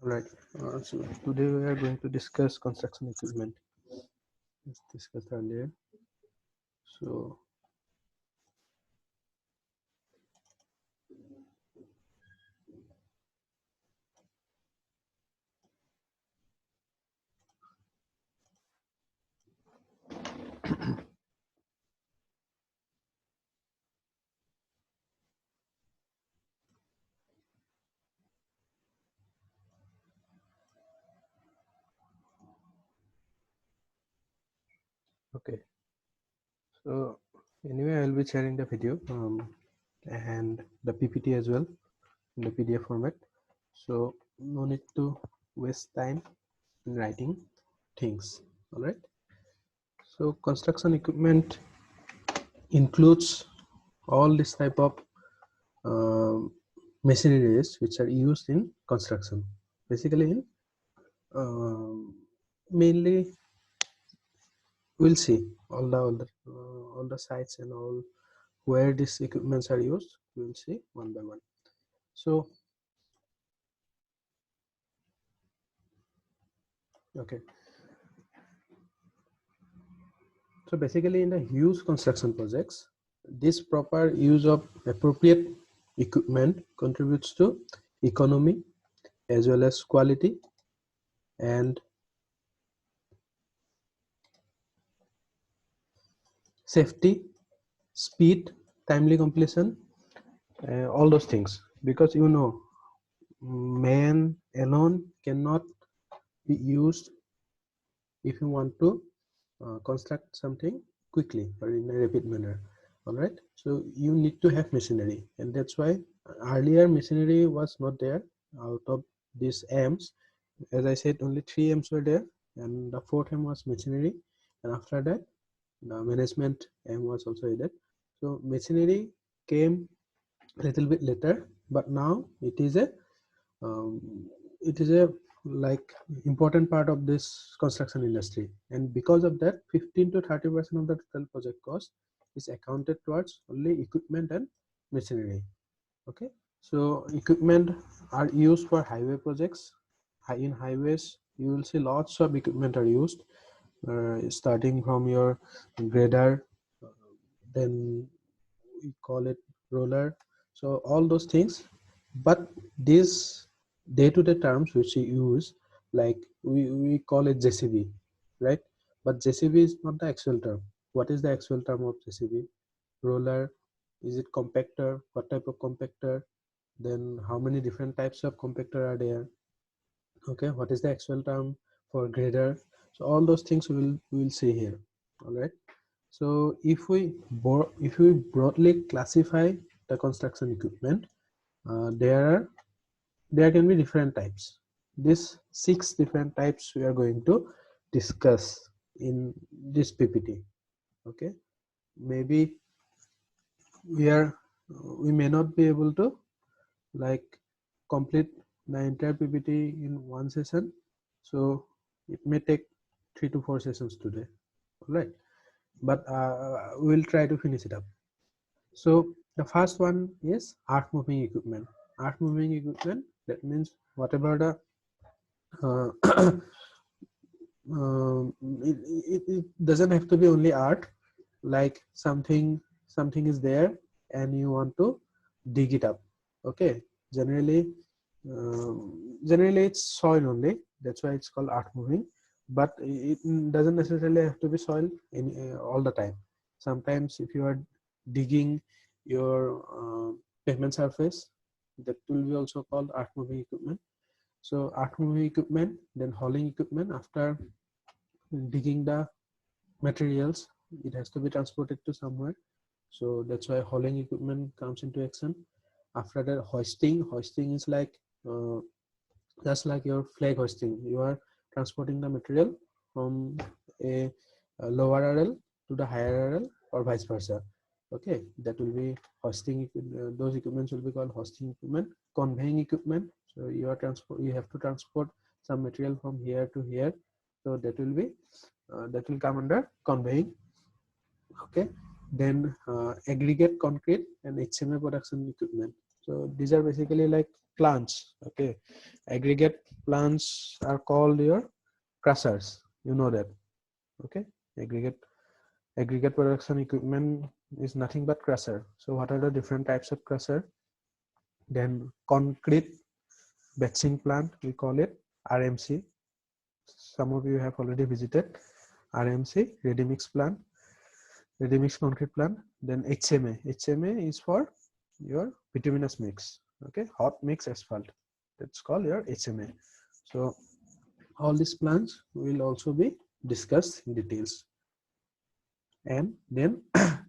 Right. So today we are going to discuss construction equipment. As discussed earlier. So okay. So anyway, I will be sharing the video and the PPT as well in the PDF format. So no need to waste time in writing things. All right. So construction equipment includes all this type of um machineries which are used in construction. Basically, in mainly we'll see all the sites and all where these equipments are used. We will see one by one. So okay, so basically in the huge construction projects, this proper use of appropriate equipment contributes to economy as well as quality and safety, speed, timely completion, all those things, because you know man alone cannot be used if you want to construct something quickly or in a rapid manner. All right, so you need to have machinery, and that's why earlier machinery was not there. Out of these M's, as I said, only 3 M's were there, and the 4th M was machinery, and after that the management M was also added. So machinery came a little bit later, but now um, it is a like important part of this construction industry, and because of that 15 to 30% of the total project cost is accounted towards only equipment and machinery. Okay, so equipment are used for highway projects. In highways you will see lots of equipment are used, starting from your grader, then we call it roller, so all those things. But these day-to-day terms which we use, like we call it JCB, right? But JCB is not the actual term. What is the actual term of JCB? Roller, is it compactor? What type of compactor? Then how many different types of compactor are there? Okay, what is the actual term for grader? So all those things we will see here. All right. So if we broadly classify the construction equipment, there can be different types. These 6 different types we are going to discuss in this PPT. Okay, maybe we may not be able to like complete the entire PPT in one session, so it may take 3 to 4 sessions today. All right, but we'll try to finish it up. So the first one is earth moving equipment. Earth moving equipment, that means whatever the uh, it doesn't have to be only art, like something is there and you want to dig it up. Okay, generally generally it's soil only, that's why it's called earth moving, but it doesn't necessarily have to be soil in all the time. Sometimes if you are digging your pavement surface, that will be also called earth moving equipment. So earth moving equipment, then hauling equipment. After digging the materials, it has to be transported to somewhere, so that's why hauling equipment comes into action. After that, hoisting is like just like your flag hoisting. You are transporting the material from a lower RL to the higher RL or vice versa. Okay, that will be hoisting. Those equipments will be called hoisting equipment. Conveying equipment, so you have to transport some material from here to here, so that will come under conveying. Okay, then aggregate concrete and HMA production equipment. So these are basically like plants. Okay, aggregate plants are called your crushers. You know that. Okay, aggregate production equipment is nothing but crusher. So what are the different types of crusher? Then concrete batching plant, we call it RMC. Some of you have already visited RMC, ready mix plant, ready mix concrete plant. Then HMA. HMA is for your bituminous mix. Okay, hot mix asphalt. That's called your HMA. So all these plants will also be discussed in details. And then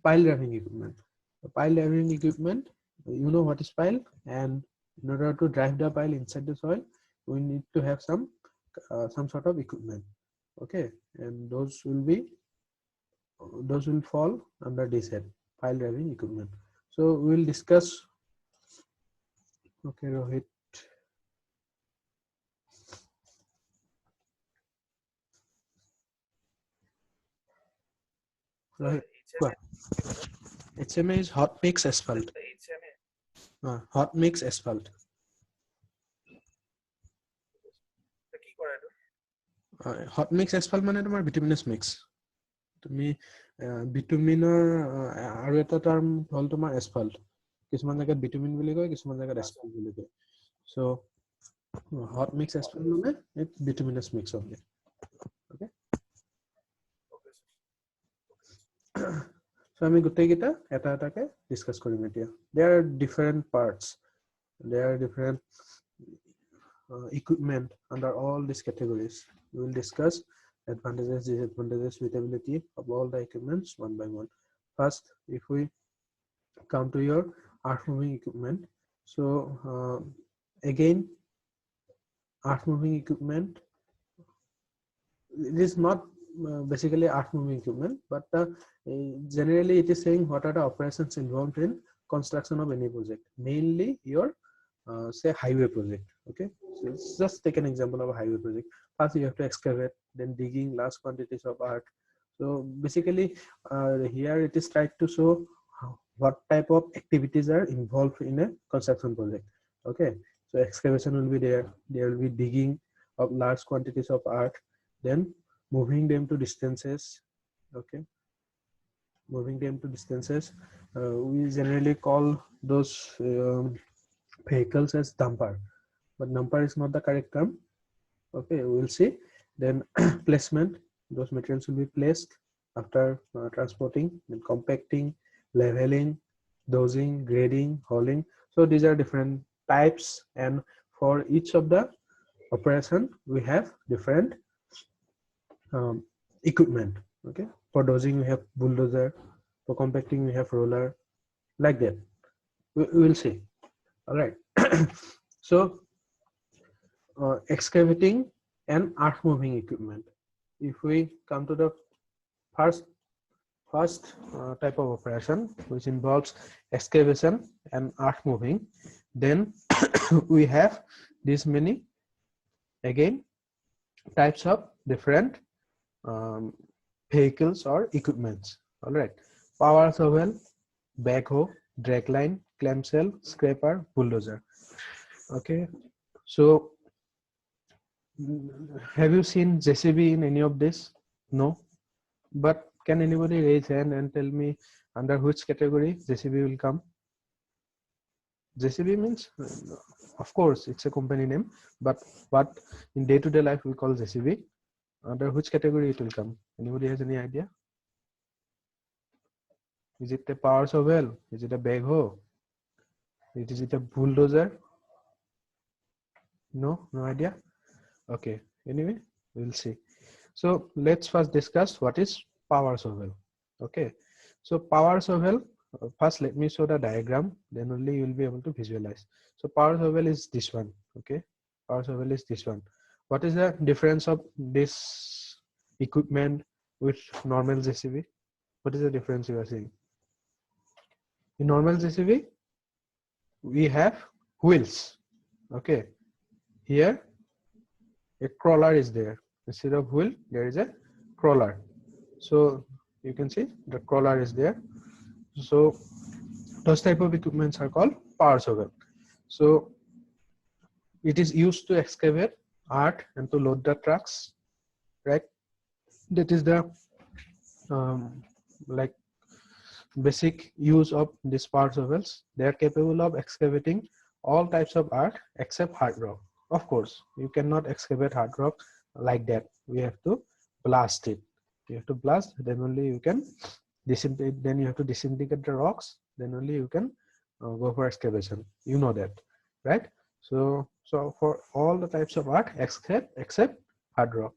pile driving equipment. The pile driving equipment, you know what is pile, and in order to drive the pile inside the soil, we need to have some sort of equipment. Okay, and those will fall under this head, pile driving equipment. So we will discuss. Okay, Rohit. Rohit, HMA is hot mix asphalt. Hot mix asphalt. Hot mix asphalt মানে তোমাৰ bituminous mix. তুমি বিটুমিনৰ আৰু এটা term হ'ল তোমাৰ asphalt. কিছুমান জায়গাত bitumen বুলি কয়, কিছুমান জায়গাত asphalt বুলি কয়. So hot mix asphalt মানে it's bituminous mix only. Okay. So আমি গোটেইকেইটা এটা এটাকে ডিসকাস কৰিম এতিয়া. There are different parts. There are different equipment under all these categories. We will discuss advantages, disadvantages, suitability of all the equipments one by one. First, if we come to your earth moving equipment, so again, earth moving equipment, it is not basically earth moving equipment, but generally it is saying what are the operations involved in construction of any project, mainly your say highway project. Okay, so let's just take an example of a highway project. First you have to excavate, then digging large quantities of earth. So basically here it is tried to show what type of activities are involved in a construction project. Okay, so excavation will be there will be digging of large quantities of earth, then moving them to distances. Okay, moving them to distances, we generally call those vehicles as dumper, but dumper is not the correct term. Okay, we'll see. Then placement, those materials will be placed after transporting, then compacting, leveling, dosing, grading, hauling. So these are different types, and for each of the operation we have different equipment. Okay, for dosing we have bulldozer, for compacting we have roller, like that. We will see. All right. So excavating and earth moving equipment. If we come to the first type of operation, which involves excavation and earth moving, then we have this many again types of different vehicles or equipments. All right, power shovel, backhoe, drag line, clam cell, scraper, bulldozer. Okay, so have you seen JCB in any of this? No, but can anybody raise hand and tell me under which category JCB will come? JCB means, of course, it's a company name, but what in day-to-day life we call JCB, under which category it will come? Anybody has any idea? Is it a power shovel? Is it a backhoe? Is it a bulldozer? No idea. Okay, anyway, we'll see. So let's first discuss what is power shovel. Okay, so power shovel, first let me show the diagram, then only you will be able to visualize. So power shovel is this one. Okay, power shovel is this one. What is the difference of this equipment with normal JCB? What is the difference you are seeing? In normal JCB we have wheels. Okay, here a crawler is there. Instead of wheel there is a crawler. So you can see the crawler is there. So those type of equipments are called power shovel. So it is used to excavate earth and to load the trucks, right? That is the like basic use of these power shovels. They are capable of excavating all types of earth except hard rock. Of course, you cannot excavate hard rock like that. We have to blast it. You have to blast, then only you can disintegrate. Then you have to disintegrate the rocks. Then only you can go for excavation. You know that, right? So for all the types of earth except hard rock.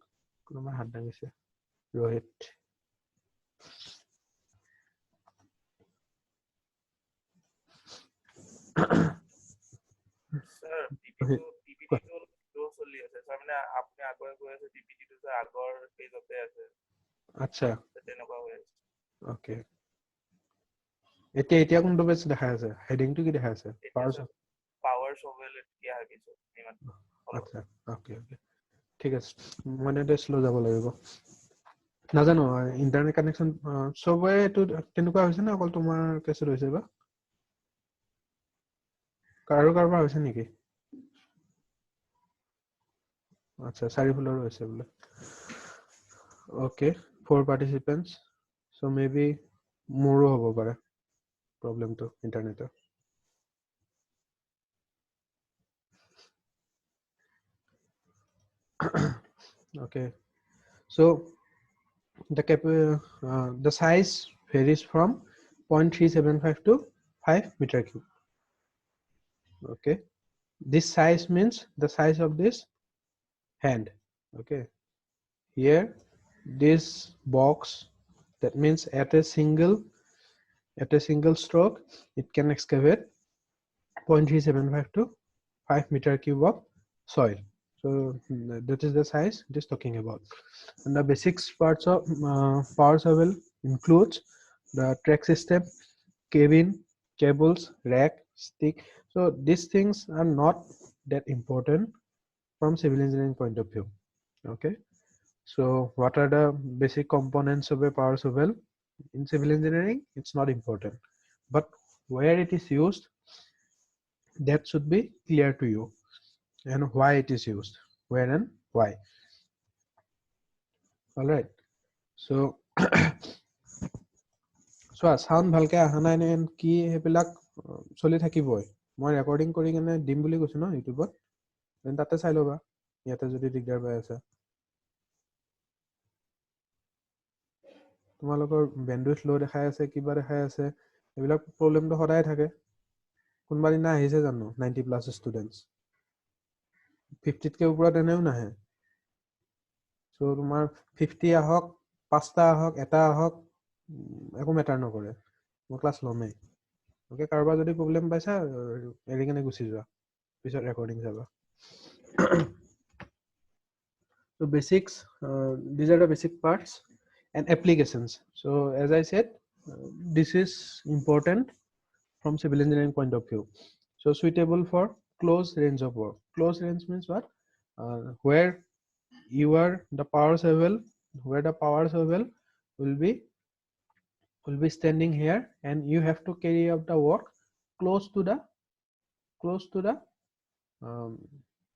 Rohit. আচ্ছা ওকে এতিয়া কোনটো page দেখাই আছে হেডিংটো কি দেখাই আছে power shovel এতিয়া আহিছে আচ্ছা ওকে ওকে ঠিক আছে মই নেট স্লো যাব লাগিব নাজানো ইন্টাৰনেট কানেকচন সবৰে এটো তেনেকুৱা হৈছে না অকল তোমাৰ কেছত হৈছে বা কাৰোবাৰ হৈছে নেকি আচ্ছা চাৰিফুলৰ হৈছে বোলে okay 4 participants so maybe মোৰো হ'ব পাৰে প্ৰবলেমটো ইন্টাৰনেটৰ okay so the size varies from 0.375 to 5 meter cube okay this size means the size of this hand okay here this box that means at a single stroke it can excavate 0.375 to 5 meter cube of soil so that is the size it is talking about and the basic parts of power shovel includes the track system cabin cables rack stick so these things are not that important from civil engineering point of view okay so what are the basic components of a power shovel in civil engineering it's not important but where it is used that should be clear to you and why it is used where and why all right so so sound bhalke aha nai ne ki hebilak choli thakiboi moi recording kori kene dim boli koisu no youtube ot then tate sai loba yate jodi digdar pai ase তোমালোকৰ bandwidth low দেখাই আছে কিবা দেখাই আছে এবিলাক problem তো সদায় থাকে কোনবা দিনা আহিছে জানো 90 প্লাস ষ্টুডেন্টস 50 কে ওপৰত এনেও নাহে সো তোমাৰ 50 আহক 5টা আহক এটা আহক একো মেটাৰ নকৰে মই ক্লাছ লমেই ওকে কাৰোবাৰ যদি প্ৰবলেম পাইছা এৰি কেনে গুচি যোৱা পিছত ৰেকৰ্ডিং চাবা so basics these are the basic parts and applications so as I said this is important from civil engineering point of view so suitable for close range of work close range means what where you are the power shovel where the power shovel will be standing here and you have to carry out the work close to the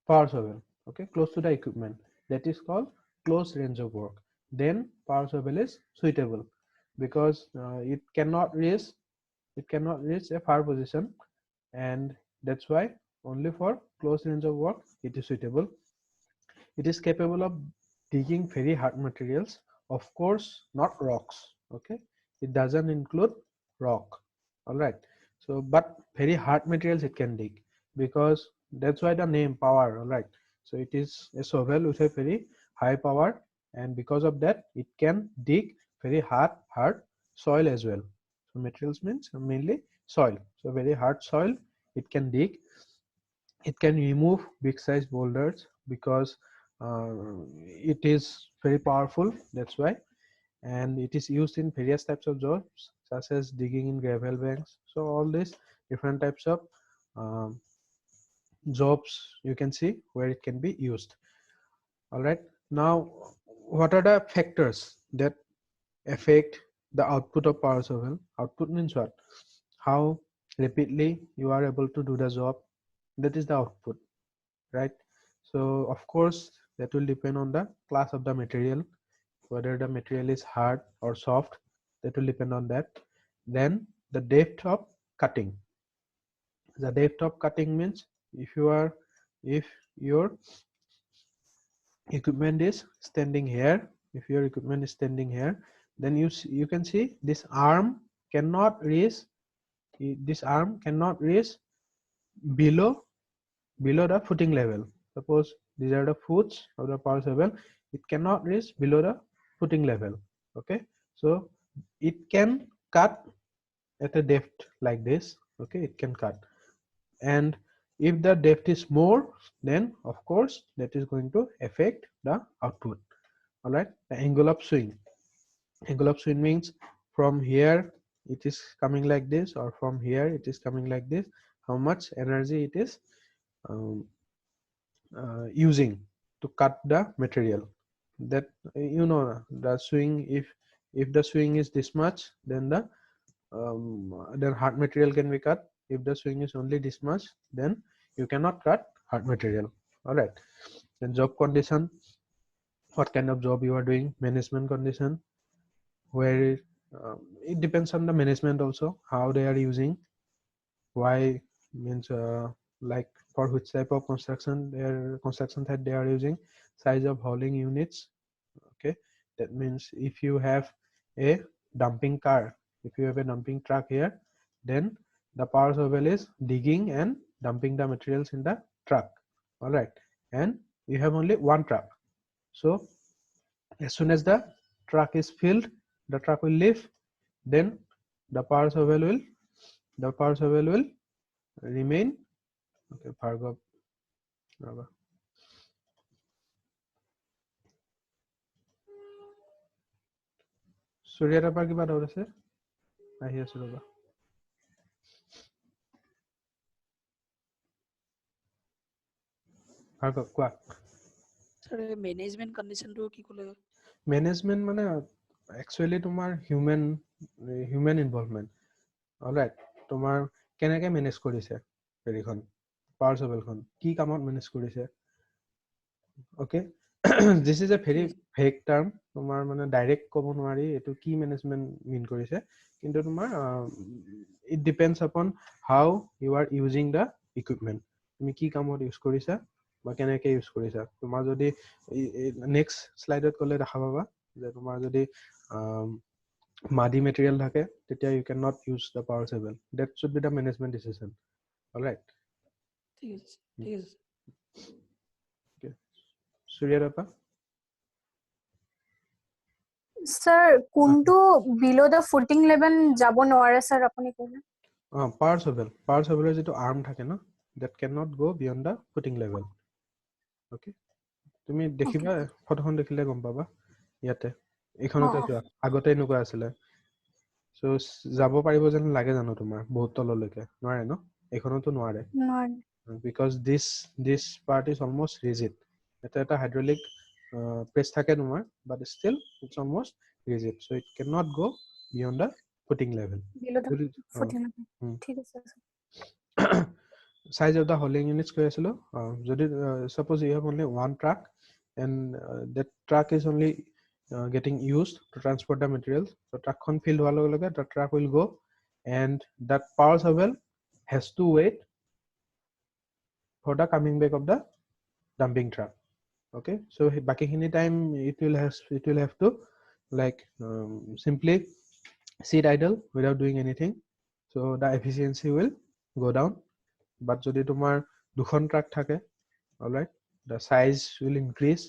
power shovel okay close to the equipment that is called close range of work then power shovel is suitable because it cannot reach a far position and that's why only for close range of work it is suitable it is capable of digging very hard materials of course not rocks okay it doesn't include rock all right so but very hard materials it can dig because that's why the name power all right so it is a shovel with a very high power and because of that it can dig very hard soil as well so materials means mainly soil so very hard soil it can dig it can remove big size boulders because it is very powerful that's why and it is used in various types of jobs such as digging in gravel banks so all these different types of jobs you can see where it can be used all right now what are the factors that affect the output of power shovel output means what how rapidly you are able to do the job that is the output right? So of course that will depend on the class of the material, whether the material is hard or soft, that will depend on that. Then the depth of cutting. The depth of cutting means if your equipment is standing here, if your equipment is standing here, then you can see this arm cannot reach below the footing level. Suppose these are the foots of the power shovel, it cannot reach below the footing level. Okay, so it can cut at a depth like this. Okay, it can cut, and if the depth is more, then of course that is going to affect the output. All right, the angle of swing. Angle of swing means from here it is coming like this, or from here it is coming like this. How much energy it is um, using to cut the material. That the swing, if the swing is this much, then then hard material can be cut. If the swing is only this much, then you cannot cut hard material. All right. Then job condition, what kind of job you are doing. Management condition, where it depends on the management also, how they are using. Why means like for which type of construction that they are using. Size of hauling units. Okay, that means if you have a dumping car, if you have a dumping truck here, then the power shovel is digging and dumping the materials in the truck. All right, and you have only one truck. So as soon as the truck is filled, the truck will leave. Then the power shovel will remain. Okay, Bhargav. Surya Rapa kiba doubt ase? Ahi asu raba. Bhargav, কোৱা. Sir, management condition to ki kole? Management মানে actually তোমাৰ human involvement. All right, তোমাৰ কেনেকে manage কৰিছে হেৰিখন power shovel খন, কি কামত manage কৰিছে. Okay, this is a very vague term. তোমাৰ মানে ডাইৰেক্ট ক'ব নোৱাৰি এইটো কি management mean কৰিছে, কিন্তু তোমাৰ it depends upon how you are using the equipment. তুমি কি কামত ইউজ কৰিছা বা কেনেকে ইউজ কৰিছা. তোমাৰ যদি নেক্সট স্লাইডত গ'লে দেখা পাবা যে তোমাৰ যদি muddy material থাকে, তেতিয়া you cannot use the power shovel. That should be the management decision. All right. Yes. Okay. Surya Rapa. Sir, kuntu below the footing level jabo noare sir apuni kole. Power shovel er jeto arm thake na, that cannot go beyond the footing level. Okay, তুমি দেখিবা ফটোখন দেখিলে গম পাবা ইয়াতে এইখনতে চোৱা আগতে এনেকুৱা আছিলে. সো যাব পাৰিব যেন লাগে জানো তোমাৰ বহুত তললৈকে নোৱাৰে ন, এইখনতো নোৱাৰে. because this part is almost rigid. এটা hydraulic press থাকে তোমাৰ, but still it's almost rigid, so it cannot go beyond the footing level. Below the footing level. ঠিক আছে sir. Size of the hauling units কৈ আছিলো. যদি suppose you have only one truck and that truck is only getting used to transport the materials, so truckখন filled হোৱাৰ লগে লগে the truck will go and that power shovel has to wait for the coming back of the dumping truck. Okay, so bakikhini time it will have to like simply sit idle without doing anything, so the efficiency will go down. But jodi tumar dukhon truck thake, all right, the size will increase,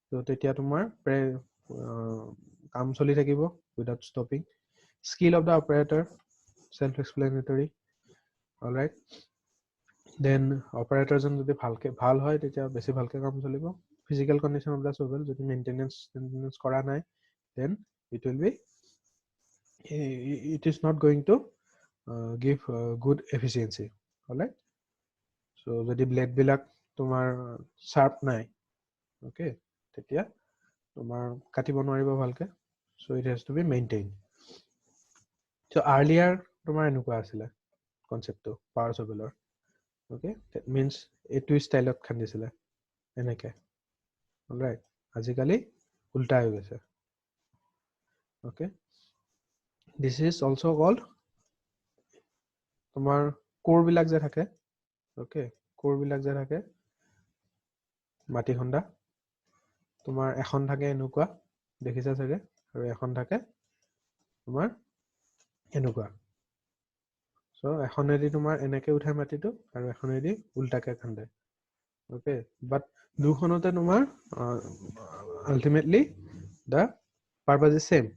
so tetia tumar kaam choli thakibo without stopping. Skill of the operator self explanatory. All right, then operator জন যদি ভাল হয় তেতিয়া বেছি ভালকে কাম চলিব. Physical condition of the shovel, যদি maintenance কৰা নাই, then it is not going to give good efficiency. All right, so যদি blade বিলাক তোমাৰ sharp নাই, okay, তেতিয়া তোমাৰ কাটিব নোৱাৰিব ভালকে, so it has to be maintained. So earlier তোমাৰ এনেকুৱা আছিলে concept to power shovel. okay that means এইটো ষ্টাইলত খান্দিছিলে এনেকে অলৰাইট আজিকালি উল্টা হৈ গৈছে okay this is also called তোমাৰ কোৰ বিলাক যে থাকে okay কোৰ বিলাক যে থাকে মাটি খন্দা তোমাৰ এখন থাকে এনেকুৱা দেখিছা চাগে আৰু এখন থাকে তোমাৰ এনেকুৱা so এখনেদি তোমাৰ এনেকে উঠাই মাটিটো আৰু এখনেদি উল্টাকে খান্দে okay but দুখনতে তোমাৰ ultimately the purpose is same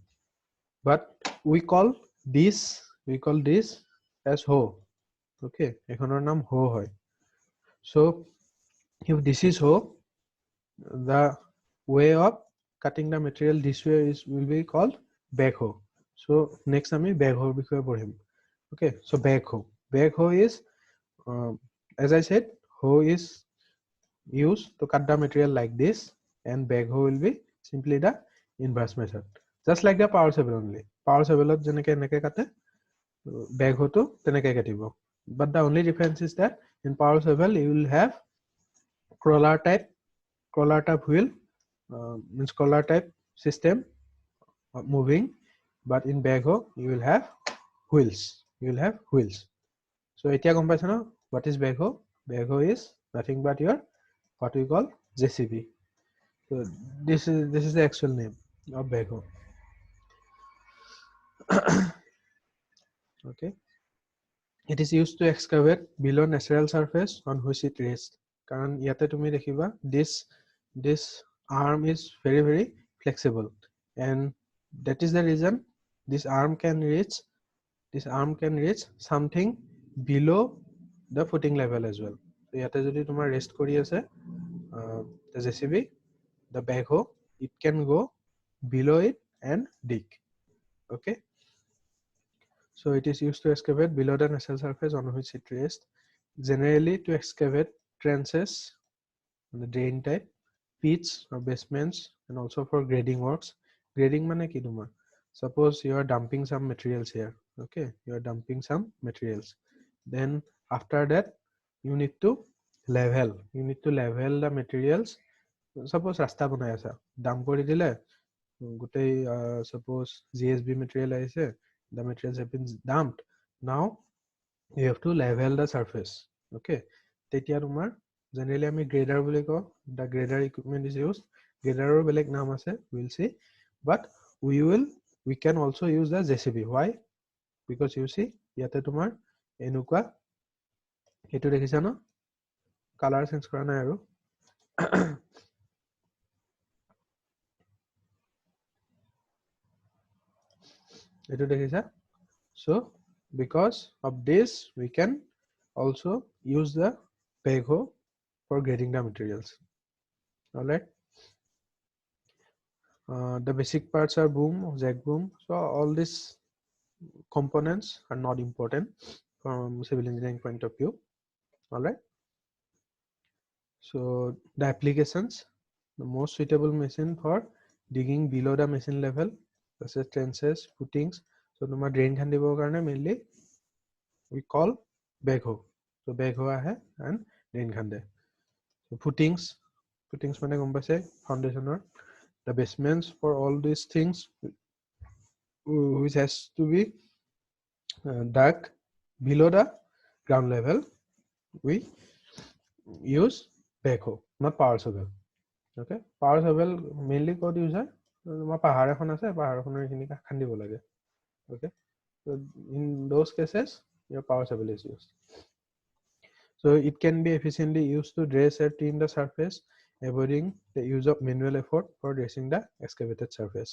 but we call this as hoe okay এখনৰ নাম hoe হয় so if this is hoe the way of cutting the material this way will be called backhoe so next আমি backhoe বিষয়ে পঢ়িম okay so backhoe is as I said hoe is used to cut the material like this and backhoe will be simply the inverse method just like the power shovel only power shovel jeneke eneke kate backhoe to teneke katibo but the only difference is that in power shovel you will have crawler type wheel means crawler type system moving but in backhoe you will have wheels so etia gom paisa na what is backhoe is nothing but your what we call JCB so this is the actual name of backhoe okay it is used to excavate below natural surface on which it rests karan yate tumi dekhiba this arm is very flexible and that is the reason this arm can reach something below the footing level as well so yate jodi tumar rest kori ase the JCB the backhoe it can go below it and dig okay so it is used to excavate below the natural surface on which it rests generally to excavate trenches on the drain type pits or basements and also for grading works grading mane ki tumar suppose you are dumping some materials here okay you are dumping some materials then after that you need to level the materials suppose rasta banai asa dump kori dile gutei suppose GSB material aise the materials have been dumped now you have to level the surface okay tetia tumar generally ami grader boli ko the grader equipment is used grader or belek naam ase we will see but we can also use the JCB why because you see yate tumar enukwa etu dekhisa no color change kora nai aru etu dekhisa so because of this we can also use the backhoe for grading the materials all right the basic parts are boom jack boom so all these components are not important from civil engineering point of view all right so the applications the most suitable machine for digging below the machine level such as trenches footings so tuma drain khandibo karone mainly we call backhoe so backhoe ahe and drain khande so footings mane gom paise foundation or the basements for all these things which has to be dug below the ground level we use backhoe not power shovel okay power shovel mainly code use hai ma pahar ekhon ase pahar ekhonor khini khandibo lage okay so in those cases your power shovel is used so it can be efficiently used to dress or thin the surface avoiding the use of manual effort for dressing the excavated surface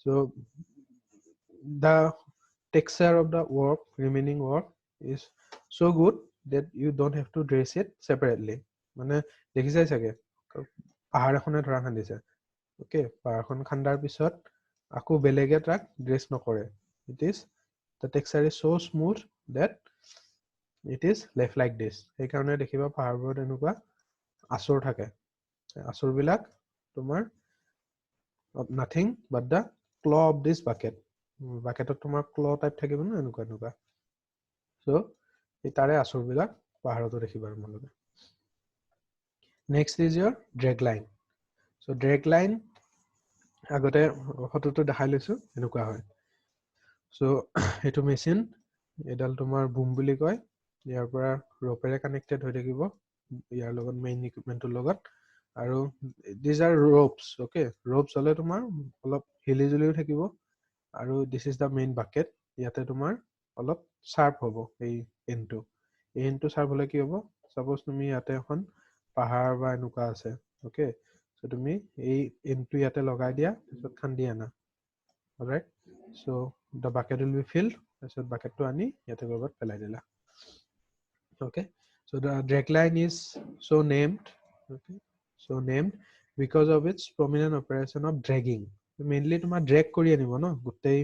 so the texture of the remaining work is so good that you don't have to dress it separately mane dekhise sage pahar ekhone dhora khandise okay pahar ekhon khandar pisot aku belege trak dress nokore it is the texture is so smooth that it is left like this ei karone dekhiba pahar bor enukwa asor thake asor bilak tomar nothing but the claw of this bucket bucket of tomar claw type thakibo na enukwa so ei tare asor bilak পাহাৰটো দেখিবা তোমালোকে next is your drag line so drag line আগতে ফটোটো দেখাই লৈছো এনেকুৱা হয় so এটো মেচিন এডাল তোমাৰ বুম বুলি কয় ইয়াৰ পৰা ৰপেৰে কানেক্টেড হৈ থাকিব ইয়াৰ লগত মেইন ইকুইপমেন্টৰ লগত আৰু these are ropes okay ropes হলে তোমাৰ অলপ হিলি জুলিও থাকিব আৰু this is the main bucket ইয়াতে তোমাৰ অলপ sharp হ'ব এই এন্ডটো sharp হলে কি হ'ব suppose তুমি ইয়াতে এখন পাহাৰ বা এনেকুৱা আছে okay so তুমি এই এন্ডটো ইয়াতে লগাই দিয়া পিছত খান্দি আনা alright so the bucket will be filled পিছত bucketটো আনি ইয়াতে লগত পেলাই দিলা okay so the drag line is so named okay so named because of its prominent operation of dragging mainly তোমাৰ drag কৰি আনিব ন গুটেই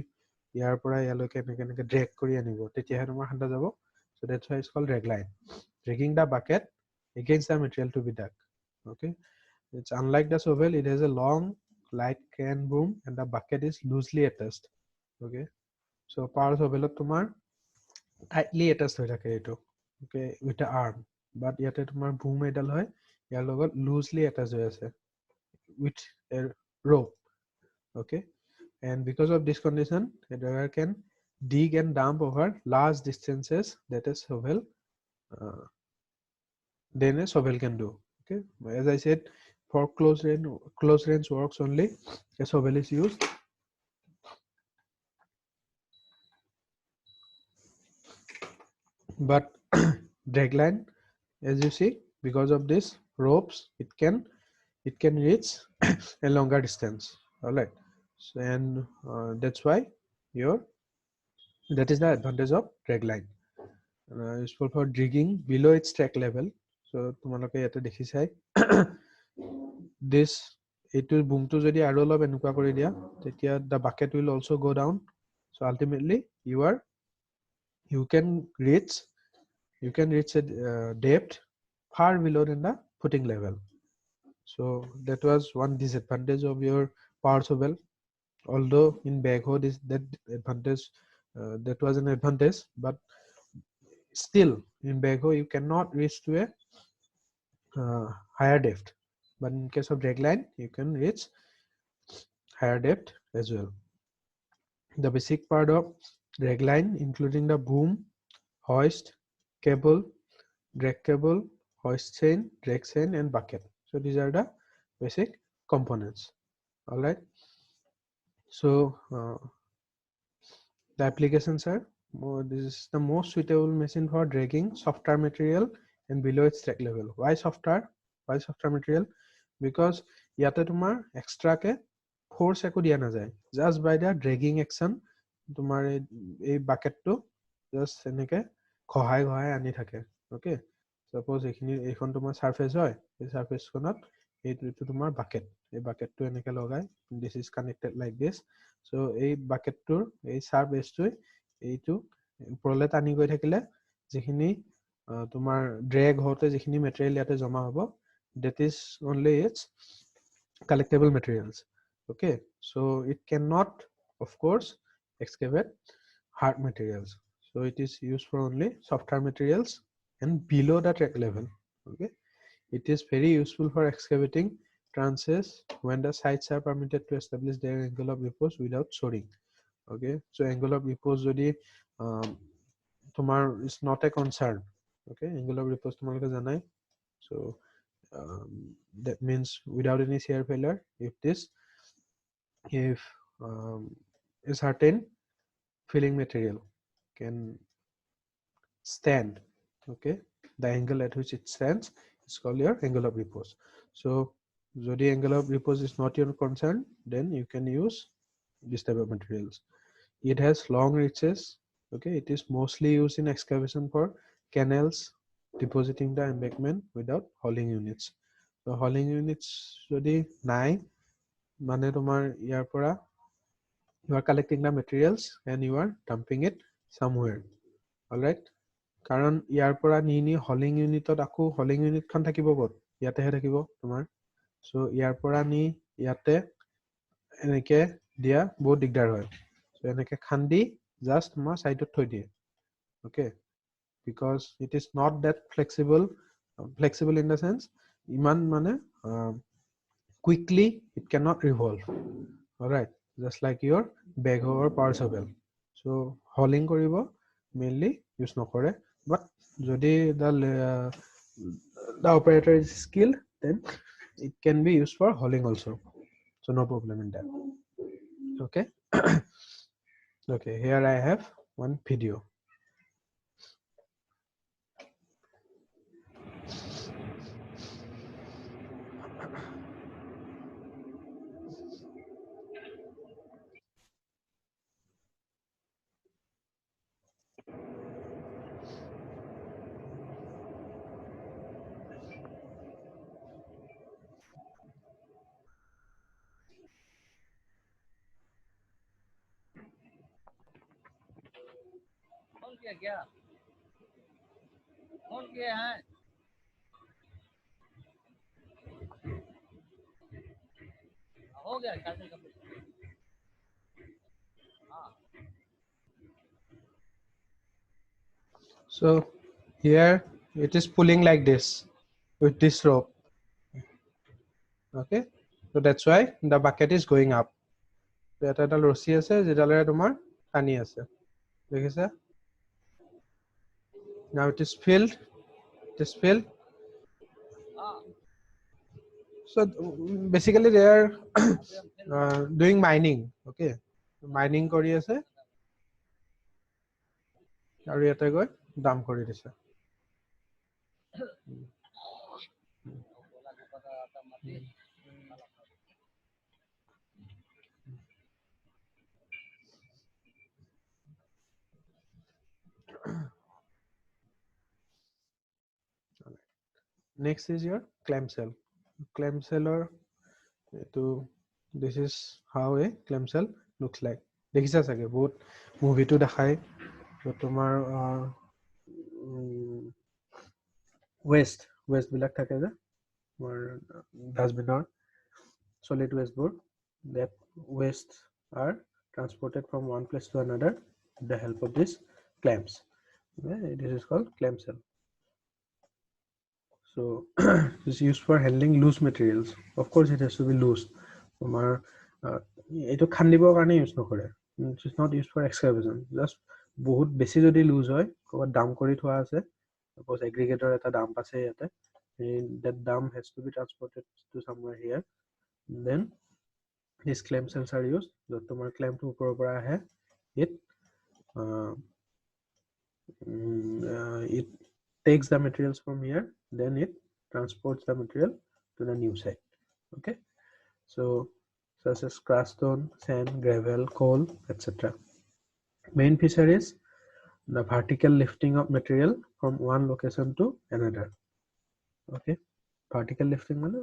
ইয়াৰ পৰা ইয়ালৈকে এনেকে drag কৰি আনিব তেতিয়াহে তোমাৰ খান্দা যাব so that's why it's called drag line dragging the bucket against the material to be dug okay it's unlike the shovel it has a long light can boom and the bucket is loosely attached okay so power shovelot তোমাৰ tightly attached হৈ থাকে এটো okay with the arm but ইয়াতে তোমাৰ boom এডাল হয় ইয়াৰ লগত loosely attached হৈ আছে with a rope okay and because of this condition a digger can dig and dump over large distances that a shovel then a shovel can do okay as I said for close range works only a shovel is used but drag line as you see because of this ropes it can reach a longer distance all right so, and that's why that is the advantage of drag line useful for digging below its track level so তোমালোকে ইয়াতে দেখিছাই this এটো বুমটো যদি আৰু অলপ এনেকুৱা কৰি দিয়া তেতিয়া the bucket will also go down so ultimately you can reach a depth far below than the footing level so that was one disadvantage of your power shovel although in backhoe that was an advantage but still in backhoe you cannot reach to a higher depth but in case of drag line you can reach higher depth as well the basic part of drag line including the boom hoist cable drag cable hoist chain drag chain and bucket so these are the basic components all right so the applications are this is the most suitable machine for dragging softer material and below its track level why softer material because yate tumar extra ke force eko dia na jay just by the dragging action tumar ei bucket to just eneke khahai ani thake okay suppose ekhon tumar surface hoy ei surface konot এইটো তোমাৰ bucket এই bucket টো এনেকে লগাই this is connected like this so এই bucket টোৰ এই sharp edge টো এইটো ওপৰলে টানি গৈ থাকিলে যেখিনি তোমাৰ drag হতে যেখিনি material ইয়াতে জমা হ'ব that is only its collectible materials okay so it cannot of course excavate hard materials so it is used for only softer materials and below the track level okay it is very useful for excavating trenches when the sites are permitted to establish their angle of repose without soaring okay so angle of repose jodi tomar is not a concern okay angle of repose tomalke janai so that means without any shear failure if a certain filling material can stand okay the angle at which it stands is called your angle of repose so jodi angle of repose is not your concern then you can use this type of materials it has long reaches okay it is mostly used in excavation for canals depositing the embankment without hauling units so hauling units jodi nai mane tomar yar pora you are collecting the materials and you are dumping it somewhere all right কারণ ইয়াৰ পৰা নি হলিং ইউনিটত আকো হলিং ইউনিটখন থাকিব কত ইয়াতেহে থাকিব তোমাৰ so ইয়াৰ পৰা নি ইয়াতে এনেকে দিয়া বহুত দিগদাৰ হয় সো এনেকে খান্দি জাস্ট তোমাৰ সাইডত থৈ দিয়ে ওকে because it is not that flexible. Flexible in the sense, iman mane quickly it cannot revolve. All right, just like your backhoe or power shovel. So hauling koribo mainly use nokore, but jodi the operator is skilled, then it can be used for hauling also. So no problem in that. Okay. Okay, here I have one video. So here it is pulling like this with this rope. Okay, so that's why the bucket is going up. এটা এডাল ৰছী আছে যেডালেৰে তোমাৰ টানি আছে, দেখিছা? Now it is filled. It is filled. So basically they are doing mining. Okay, mining কৰি আছে আৰু ইয়াতে গৈ দাম কৰি দিছে. Next is your clam cell. Clam cell this is how a clam cell looks like. দেখিছা চাগে বহুত মুভিটো দেখায় তোমাৰ waste বিলাক থাকে যে তোমাৰ ডাষ্টবিনৰ solid waste board, that waste are transported from one place to another with the help of these clamps. Okay, this is called clam cell. So this is used for handling loose materials. Of course it has to be loose. Eto khandibor karone use nokore. It is not used for excavation. Just বহুত বেছি যদি loose হয় কবাত দাম কৰি থোৱা আছে, suppose aggregator এটা দাম আছে ইয়াতে, that dam has to be transported to somewhere here. Then these clam cells are used. The tomar clam to upor pora ahe, it takes the materials from here, then it transports the material to the new site. Okay, so such as crush stone, sand, gravel, coal, etc. Main feature is the vertical lifting of material from one location to another. Okay, vertical lifting mane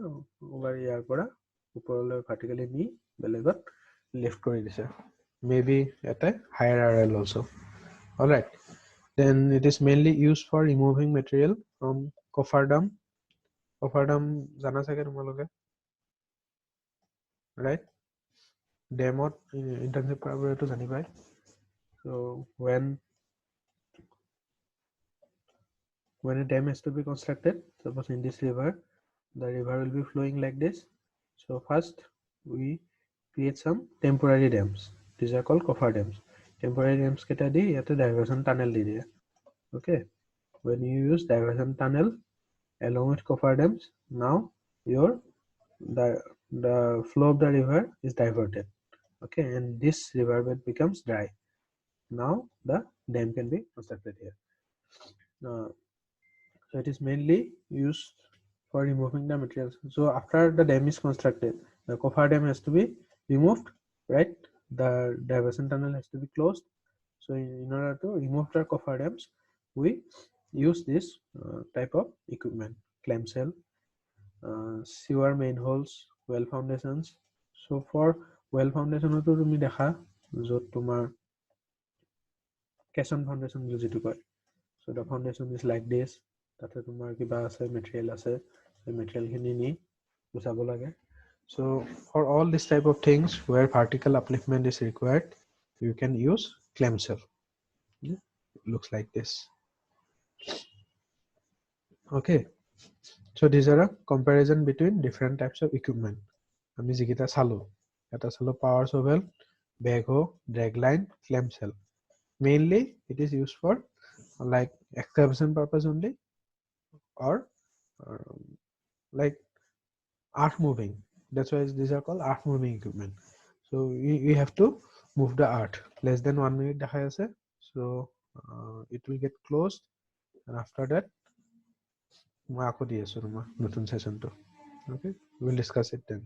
over yar pora uporole vertically ni belegot lift kori dise, maybe at a higher RL also. All right, then it is mainly used for removing material from cofferdam. Cofferdam jana sage tumaloke, right? Demot internship korabore to jani pai. So when a dam has to be constructed, suppose in this river, the river will be flowing like this. So first we create some temporary dams. These are called cofferdams. Temporary dams keta di yate diversion tunnel di diye. Okay, when you use diversion tunnel along with cofferdams, now the flow of the river is diverted. Okay, and this riverbed becomes dry. Now the dam can be constructed here. So it is mainly used for removing the materials. So after the dam is constructed, the cofferdam has to be removed, right? The diversion tunnel has to be closed. So in order to remove the cofferdams, we use this type of equipment: clam cell, sewer manholes, well foundations. So for well foundation to tumi dekha jot tumar caisson foundation jitu koy. So the foundation is like this. Tate tumar kiba ase material ase, the material khini ni usabo lage. So for all this type of things where vertical upliftment is required, you can use clam cell. It looks like this. Okay, so these are a comparison between different types of equipment. আমি যিকেইটা চালো, এটা চালো power shovel, backhoe, drag line, clam cell. Mainly it is used for like excavation purpose only, or like earth moving. That's why these are called earth moving equipment. So we have to move the earth. Less than 1 minute দেখাই আছে, so it will get closed, and after that মই আকৌ দি আছো তোমাৰ নতুন সেশনটো. Okay, we will discuss it then.